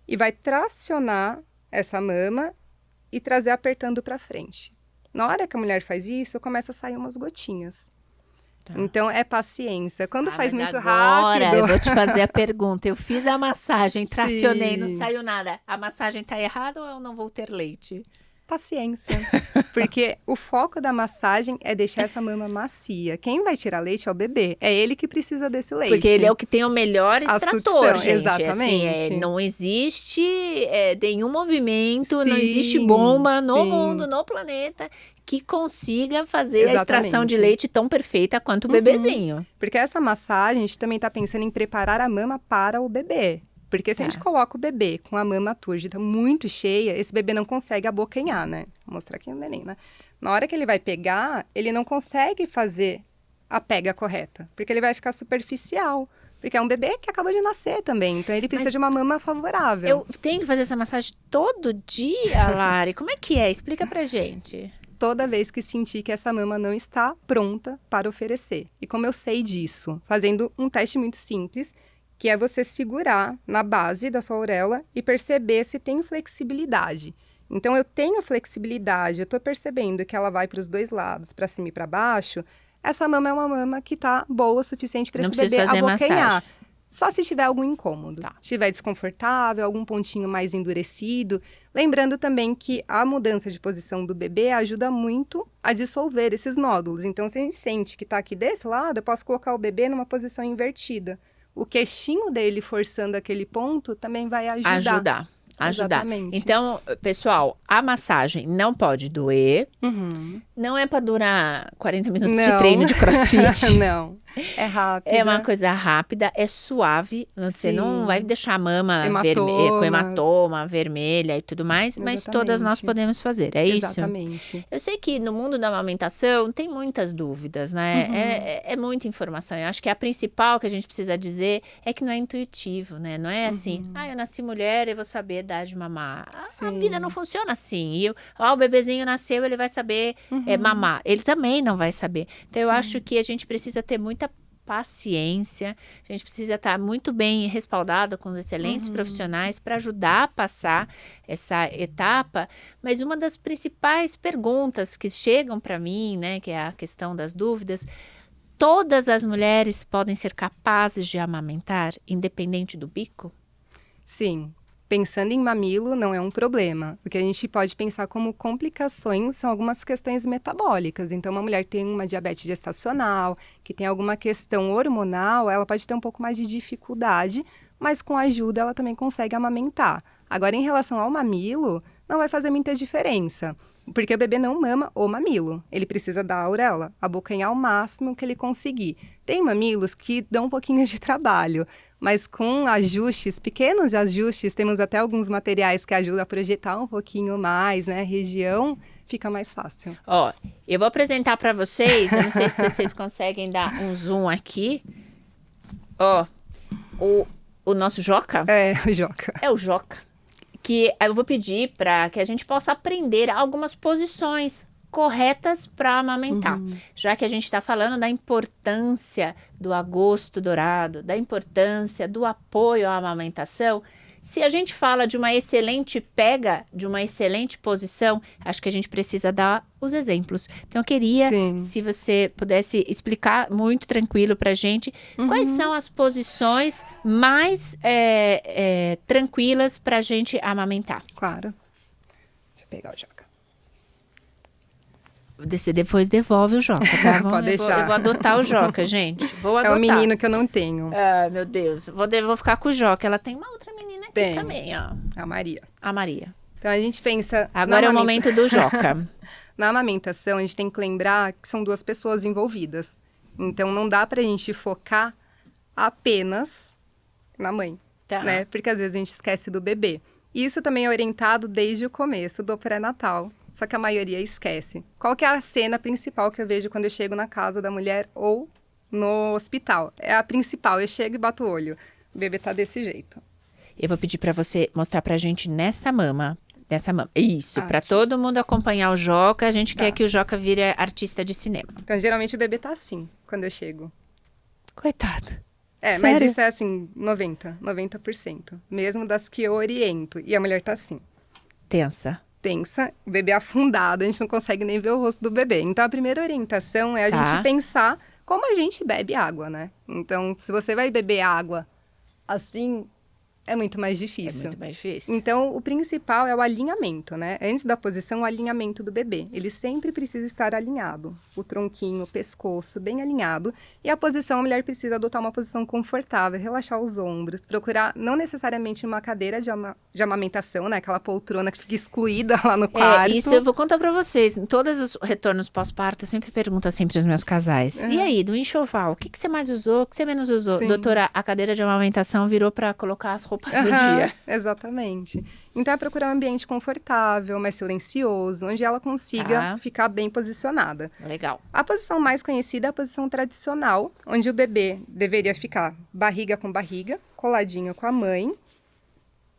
e vai tracionar essa mama e trazer apertando para frente. Na hora que a mulher faz isso, começa a sair umas gotinhas. Tá. Então, é paciência. Quando faz muito agora, rápido... eu vou te fazer a pergunta. Eu fiz a massagem, tracionei, não Sim. saiu nada. A massagem tá errada ou eu não vou ter leite? Paciência. Porque o foco da massagem é deixar essa mama macia. Quem vai tirar leite é o bebê. É ele que precisa desse leite. Porque ele é o que tem o melhor extrator, sucção, gente. Exatamente. Assim, não existe nenhum movimento, Sim, não existe bomba no sim. mundo, no planeta, que consiga fazer a Exatamente. extração de leite tão perfeita quanto o bebezinho. Porque essa massagem, a gente também está pensando em preparar a mama para o bebê. Porque se a gente coloca o bebê com a mama túrgida muito cheia, esse bebê não consegue abocanhar, né? Vou mostrar aqui o neném, né? Na hora que ele vai pegar, ele não consegue fazer a pega correta, porque ele vai ficar superficial. Porque é um bebê que acabou de nascer também, então ele precisa de uma mama favorável. Eu tenho que fazer essa massagem todo dia, Lari? Como é que é? Explica pra gente. Toda vez que sentir que essa mama não está pronta para oferecer. E como eu sei disso? Fazendo um teste muito simples, que é você segurar na base da sua auréola e perceber se tem flexibilidade. Então, eu tenho flexibilidade, eu estou percebendo que ela vai para os dois lados, para cima e para baixo. Essa mama é uma mama que tá boa o suficiente para esse bebê abocanhar. Só se tiver algum incômodo. Se estiver desconfortável, algum pontinho mais endurecido. Lembrando também que a mudança de posição do bebê ajuda muito a dissolver esses nódulos. Então, se a gente sente que tá aqui desse lado, eu posso colocar o bebê numa posição invertida. O queixinho dele forçando aquele ponto também vai ajudar. Exatamente. Então, pessoal, a massagem não pode doer. Não é para durar 40 minutos de treino de crossfit. Não, é rápida. É uma coisa rápida, é suave. Você não vai deixar a mama com hematoma, vermelha e tudo mais. Mas todas nós podemos fazer, é isso? Exatamente. Eu sei que no mundo da amamentação tem muitas dúvidas, né? É muita informação. Eu acho que a principal que a gente precisa dizer é que não é intuitivo, né? Não é assim, eu nasci mulher, eu vou saber dar de mamar. A vida não funciona assim. O bebezinho nasceu, ele vai saber mamar. Ele também não vai saber. Então, eu acho que a gente precisa ter muita paciência, a gente precisa estar muito bem respaldado com excelentes profissionais para ajudar a passar essa etapa. Mas uma das principais perguntas que chegam para mim, né, que é a questão das dúvidas: todas as mulheres podem ser capazes de amamentar, independente do bico? Sim. Pensando em mamilo, não é um problema. O que a gente pode pensar como complicações são algumas questões metabólicas. Então, uma mulher tem uma diabetes gestacional, que tem alguma questão hormonal, ela pode ter um pouco mais de dificuldade, mas com ajuda ela também consegue amamentar. Agora, em relação ao mamilo, não vai fazer muita diferença, porque o bebê não mama o mamilo. Ele precisa da auréola, abocanhar o máximo que ele conseguir. Tem mamilos que dão um pouquinho de trabalho, mas com ajustes, pequenos ajustes, temos até alguns materiais que ajudam a projetar um pouquinho mais, né, a região, fica mais fácil. Ó, eu vou apresentar para vocês, eu não sei se vocês conseguem dar um zoom aqui. Ó, o nosso Joca. É, o Joca. É o Joca. Que eu vou pedir para que a gente possa aprender algumas posições corretas para amamentar, já que a gente está falando da importância do agosto dourado, da importância do apoio à amamentação. Se a gente fala de uma excelente pega, de uma excelente posição, acho que a gente precisa dar os exemplos. Então, eu queria, se você pudesse explicar muito tranquilo para a gente, quais são as posições mais tranquilas para a gente amamentar. Claro. Deixa eu pegar o Joca. Você depois devolve o Joca, tá? Pode deixar. Eu vou adotar o Joca, gente. Vou adotar. É um menino que eu não tenho. Ah, meu Deus. Vou ficar com o Joca. Ela tem uma outra menina aqui também, ó. A Maria. A Maria. Então, a gente pensa... Agora é o momento do Joca. Na amamentação, a gente tem que lembrar que são duas pessoas envolvidas. Então, não dá pra gente focar apenas na mãe, né? Porque às vezes a gente esquece do bebê. Isso também é orientado desde o começo do pré-natal. Só que a maioria esquece. Qual que é a cena principal que eu vejo quando eu chego na casa da mulher ou no hospital? É a principal. Eu chego e bato o olho. O bebê tá desse jeito. Eu vou pedir para você mostrar pra gente nessa mama. Isso, para todo mundo acompanhar o Joca. A gente quer que o Joca vire artista de cinema. Então, geralmente o bebê tá assim, quando eu chego. Coitado. É, Sério? Mas isso é assim, 90%. Mesmo das que eu oriento. E a mulher tá assim. Tensa, o bebê afundado, a gente não consegue nem ver o rosto do bebê. Então, a primeira orientação é a gente pensar como a gente bebe água, né? Então, se você vai beber água assim, é muito mais difícil. É muito mais difícil. Então, o principal é o alinhamento, né? Antes da posição, o alinhamento do bebê. Ele sempre precisa estar alinhado. O tronquinho, o pescoço, bem alinhado. E a posição, a mulher precisa adotar uma posição confortável, relaxar os ombros, procurar não necessariamente uma cadeira de amamentação, né? Aquela poltrona que fica excluída lá no quarto. Isso eu vou contar pra vocês. Em todos os retornos pós-parto, eu sempre pergunto assim pros meus casais. E aí, do enxoval, o que você mais usou, o que você menos usou? Doutora, a cadeira de amamentação virou pra colocar as roupas do dia. Exatamente. Então, é procurar um ambiente confortável, mais silencioso, onde ela consiga ficar bem posicionada. Legal. A posição mais conhecida é a posição tradicional, onde o bebê deveria ficar barriga com barriga, coladinho com a mãe.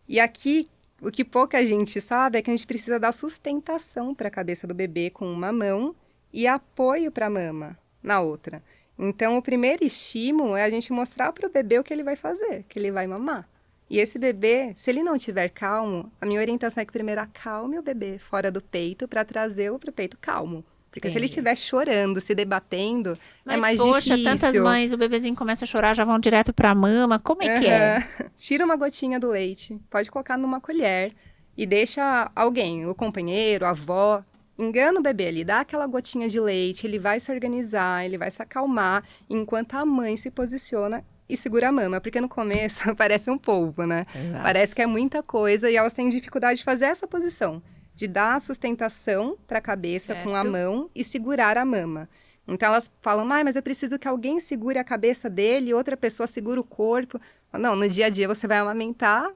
E aqui, o que pouca gente sabe é que a gente precisa dar sustentação para a cabeça do bebê com uma mão e apoio para a mama na outra. Então, o primeiro estímulo é a gente mostrar para o bebê o que ele vai fazer, que ele vai mamar. E esse bebê, se ele não estiver calmo, a minha orientação é que primeiro acalme o bebê fora do peito para trazê-lo para o peito calmo. Porque se ele estiver chorando, se debatendo, é mais difícil. Mas, poxa, tantas mães, o bebezinho começa a chorar, já vão direto para a mama. Como é que é? Tira uma gotinha do leite, pode colocar numa colher e deixa alguém, o companheiro, a avó, engana o bebê ali, dá aquela gotinha de leite, ele vai se organizar, ele vai se acalmar, enquanto a mãe se posiciona e segura a mama, porque no começo parece um polvo, né? Exato. Parece que é muita coisa e elas têm dificuldade de fazer essa posição, de dar a sustentação para a cabeça com a mão e segurar a mama. Então elas falam, mas eu preciso que alguém segure a cabeça dele, outra pessoa segura o corpo. Não, no dia a dia você vai amamentar,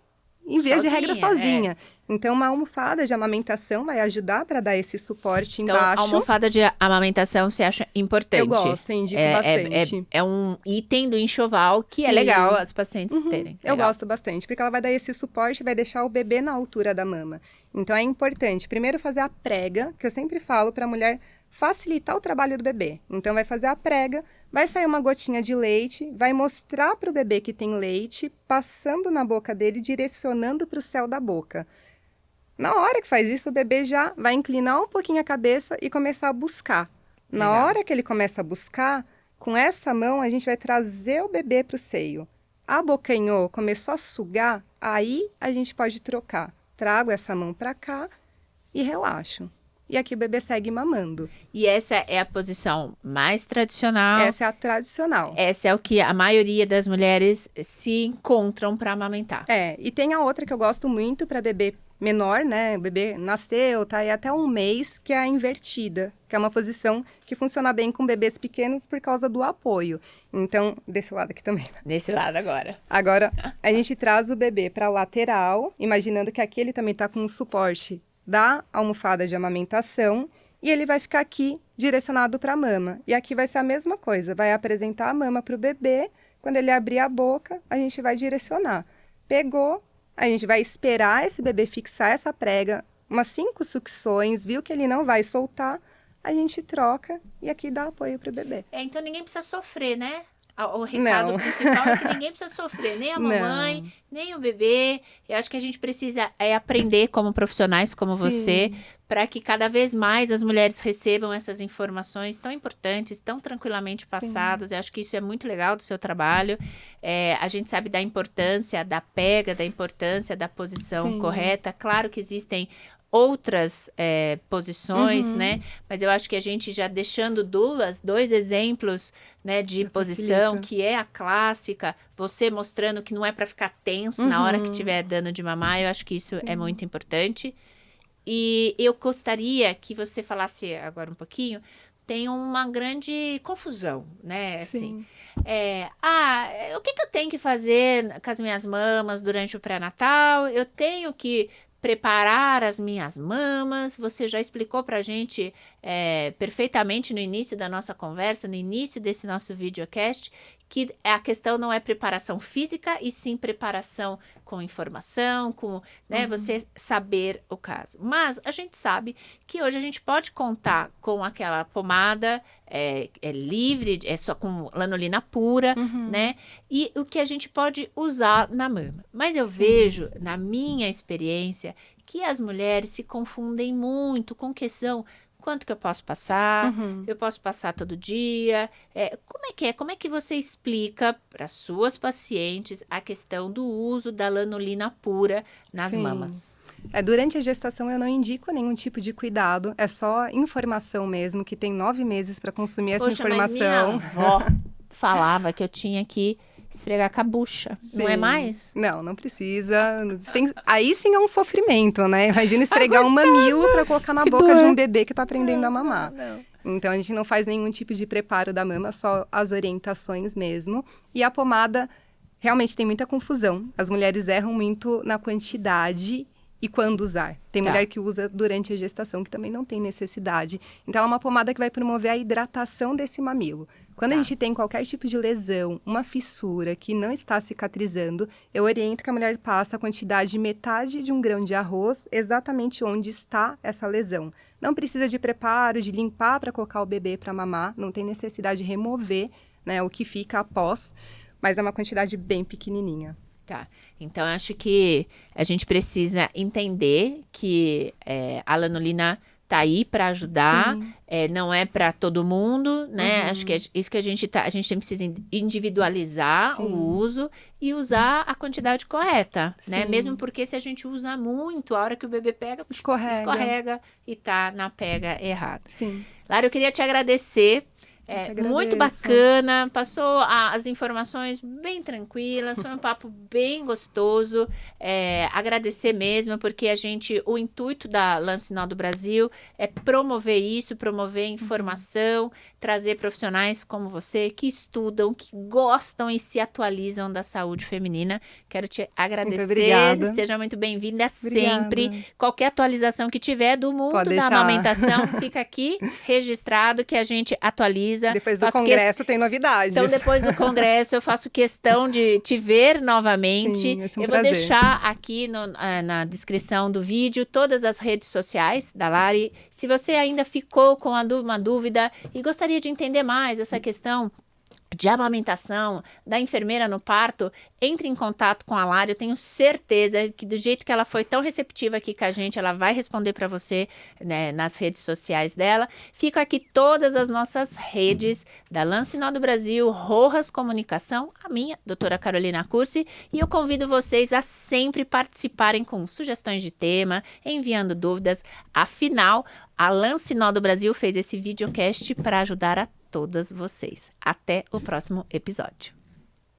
em vez de regra, sozinha. Então, uma almofada de amamentação vai ajudar para dar esse suporte embaixo. Então, a almofada de amamentação você acha importante? Eu gosto, indico bastante. É um item do enxoval que é legal as pacientes terem. Eu gosto bastante, porque ela vai dar esse suporte e vai deixar o bebê na altura da mama. Então, é importante, primeiro, fazer a prega, que eu sempre falo para a mulher facilitar o trabalho do bebê. Então, vai fazer a prega, vai sair uma gotinha de leite, vai mostrar para o bebê que tem leite, passando na boca dele, direcionando para o céu da boca. Na hora que faz isso, o bebê já vai inclinar um pouquinho a cabeça e começar a buscar. Na hora que ele começa a buscar, com essa mão a gente vai trazer o bebê para o seio. Abocanhou, começou a sugar, aí a gente pode trocar. Trago essa mão para cá e relaxo. E aqui o bebê segue mamando. E essa é a posição mais tradicional? Essa é a tradicional. Essa é o que a maioria das mulheres se encontram para amamentar. E tem a outra que eu gosto muito para bebê menor, né? O bebê nasceu, tá aí até um mês, que é a invertida, que é uma posição que funciona bem com bebês pequenos por causa do apoio. Então, desse lado aqui também. Nesse lado agora. Agora, a gente traz o bebê para a lateral, imaginando que aqui ele também tá com um suporte da almofada de amamentação, e ele vai ficar aqui direcionado para a mama. E aqui vai ser a mesma coisa, vai apresentar a mama para o bebê, quando ele abrir a boca, a gente vai direcionar. Pegou, a gente vai esperar esse bebê fixar essa prega, umas 5 sucções, viu que ele não vai soltar, a gente troca e aqui dá apoio para o bebê. Então ninguém precisa sofrer, né? O recado principal é que ninguém precisa sofrer, nem a mamãe, nem o bebê. Eu acho que a gente precisa aprender como profissionais, como você, para que cada vez mais as mulheres recebam essas informações tão importantes, tão tranquilamente passadas. Eu acho que isso é muito legal do seu trabalho. A gente sabe da importância da pega, da importância da posição correta. Claro que existem outras posições, né? Mas eu acho que a gente já deixando dois exemplos, né, de posição, que é a clássica, você mostrando que não é para ficar tenso na hora que estiver dando de mamar, eu acho que isso é muito importante. E eu gostaria que você falasse agora um pouquinho, tem uma grande confusão, né? Assim, o que eu tenho que fazer com as minhas mamas durante o pré-natal? Eu tenho que preparar as minhas mamas. Você já explicou pra gente perfeitamente no início da nossa conversa, no início desse nosso videocast, que a questão não é preparação física, e sim preparação com informação, com você saber o caso. Mas a gente sabe que hoje a gente pode contar com aquela pomada livre, só com lanolina pura, né? E o que a gente pode usar na mama. Mas eu vejo, na minha experiência, que as mulheres se confundem muito com questão: quanto que eu posso passar? Eu posso passar todo dia? Como é que é? Como é que você explica para suas pacientes a questão do uso da lanolina pura nas mamas? Durante a gestação eu não indico nenhum tipo de cuidado, é só informação mesmo, que tem 9 meses para consumir essa informação. Mas minha avó falava que eu tinha que esfregar com a bucha, não é mais? Não precisa. Aí sim é um sofrimento, né? Imagina esfregar um mamilo para colocar na boca de um bebê que tá aprendendo a mamar. Então, a gente não faz nenhum tipo de preparo da mama, só as orientações mesmo. E a pomada Realmente tem muita confusão. As mulheres erram muito na quantidade e quando usar. Tem mulher que usa durante a gestação, que também não tem necessidade. Então, é uma pomada que vai promover a hidratação desse mamilo. Quando a gente tem qualquer tipo de lesão, uma fissura que não está cicatrizando, eu oriento que a mulher passe a quantidade de metade de um grão de arroz exatamente onde está essa lesão. Não precisa de preparo, de limpar para colocar o bebê para mamar. Não tem necessidade de remover, né, o que fica após, mas é uma quantidade bem pequenininha. Tá, então acho que a gente precisa entender que a lanolina tá aí para ajudar, não é para todo mundo, né? Acho que é isso que a gente precisa individualizar o uso e usar a quantidade correta, né? Mesmo porque se a gente usa muito, a hora que o bebê pega, escorrega e tá na pega errada. Sim. Lara, eu queria te agradecer. Muito bacana, passou as informações bem tranquilas, foi um papo bem gostoso, agradecer mesmo, porque o intuito da Lancinol do Brasil é promover isso, promover informação, trazer profissionais como você, que estudam, que gostam e se atualizam da saúde feminina. Quero te agradecer, muito obrigada. Seja muito bem-vinda sempre. Qualquer atualização que tiver do mundo da amamentação, fica aqui registrado que a gente atualiza. Depois do congresso tem novidades. Então, depois do congresso, eu faço questão de te ver novamente. Sim, vai ser um eu prazer. Vou deixar aqui na descrição do vídeo todas as redes sociais da Lari. Se você ainda ficou com uma dúvida e gostaria de entender mais essa questão de amamentação, da enfermeira no parto, entre em contato com a Lari. Eu tenho certeza que do jeito que ela foi tão receptiva aqui com a gente, ela vai responder para você, né, nas redes sociais dela. Fica aqui todas as nossas redes da Lancinol do Brasil, Rojas Comunicação, a minha, doutora Carolina Cursi, e eu convido vocês a sempre participarem com sugestões de tema, enviando dúvidas. Afinal, a Lancinol do Brasil fez esse videocast para ajudar a todas vocês. Até o próximo episódio.